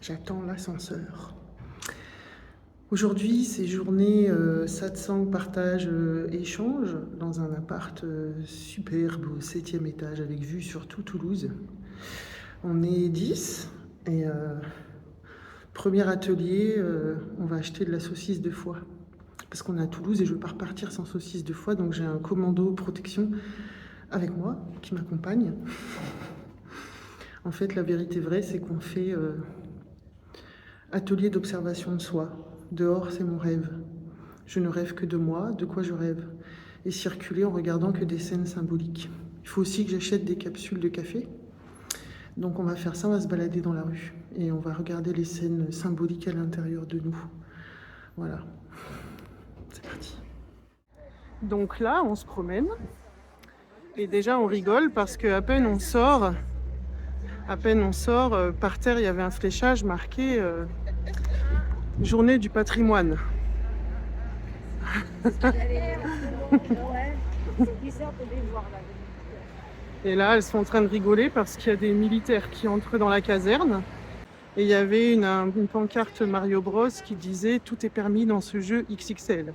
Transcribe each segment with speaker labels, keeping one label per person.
Speaker 1: J'attends l'ascenseur. Aujourd'hui, c'est journée satsang, partage, échange dans un appart superbe au 7e étage avec vue sur tout Toulouse. On est 10 et premier atelier, on va acheter de la saucisse de foie. Parce qu'on est à Toulouse et je ne veux pas repartir sans saucisse de foie, donc j'ai un commando protection avec moi qui m'accompagne. En fait, la vérité vraie, c'est qu'on fait atelier d'observation de soi. Dehors, c'est mon rêve. Je ne rêve que de moi, de quoi je rêve. Et circuler en regardant que des scènes symboliques. Il faut aussi que j'achète des capsules de café. Donc on va faire ça, on va se balader dans la rue. Et on va regarder les scènes symboliques à l'intérieur de nous. Voilà. C'est parti. Donc là, on se promène. Et déjà, on rigole parce qu'à peine on sort, par terre, il y avait un fléchage marqué Journée du patrimoine. Et là, elles sont en train de rigoler parce qu'il y a des militaires qui entrent dans la caserne. Et il y avait une pancarte Mario Bros qui disait « Tout est permis dans ce jeu XXL ».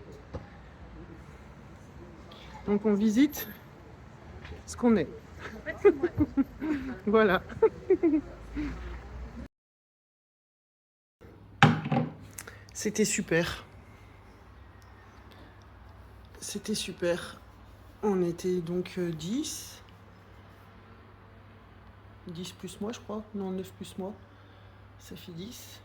Speaker 1: Donc on visite ce qu'on est. Voilà. C'était super. C'était super. On était donc 10. 10 plus moi, je crois. Non, 9 plus moi. Ça fait 10.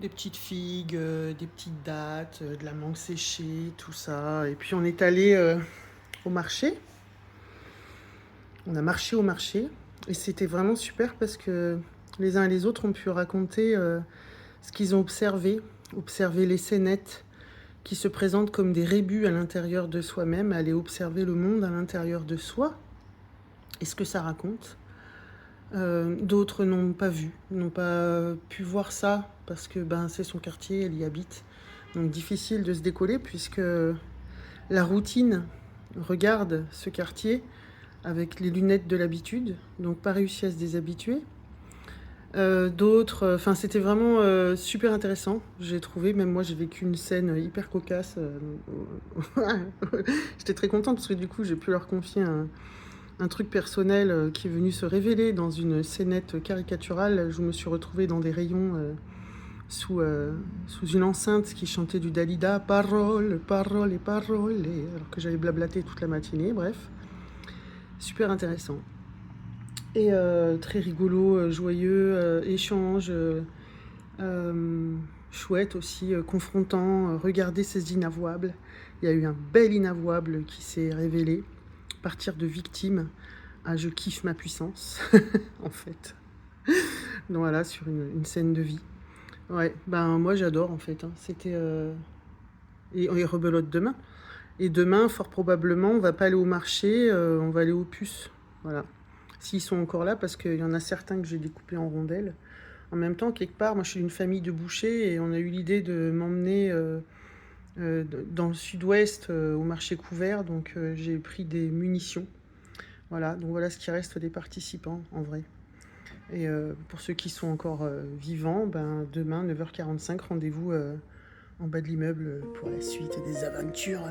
Speaker 1: Des petites figues, des petites dattes, de la mangue séchée, tout ça. Et puis on est allé au marché. On a marché au marché. Et c'était vraiment super parce que les uns et les autres ont pu raconter ce qu'ils ont observé. Observer les scénettes qui se présentent comme des rébus à l'intérieur de soi-même. Aller observer le monde à l'intérieur de soi. Et ce que ça raconte. D'autres n'ont pas vu, n'ont pas pu voir ça parce que c'est son quartier, elle y habite. Donc difficile de se décoller puisque la routine regarde ce quartier avec les lunettes de l'habitude, donc pas réussi à se déshabituer. D'autres, c'était vraiment super intéressant, j'ai trouvé. Même moi j'ai vécu une scène hyper cocasse. J'étais très contente parce que du coup j'ai pu leur confier un truc personnel qui est venu se révéler dans une scénette caricaturale. Je me suis retrouvée dans des rayons sous une enceinte qui chantait du Dalida, parole, parole et parole, alors que j'avais blablaté toute la matinée, bref. Super intéressant. Et très rigolo, joyeux, échange, chouette aussi, confrontant, regarder ces inavouables. Il y a eu un bel inavouable qui s'est révélé, partir de victime à je kiffe ma puissance, en fait. Donc voilà, sur une scène de vie. Ouais, moi j'adore en fait. C'était. Et rebelote demain. Et demain, fort probablement, on va pas aller au marché, on va aller aux puces. Voilà. S'ils sont encore là, parce qu'il y en a certains que j'ai découpés en rondelles. En même temps, quelque part, moi je suis d'une famille de bouchers et on a eu l'idée de m'emmener dans le sud-ouest au marché couvert. Donc j'ai pris des munitions. Voilà, donc voilà ce qui reste des participants en vrai. Et pour ceux qui sont encore vivants, demain 9h45, rendez-vous en bas de l'immeuble pour la suite des aventures.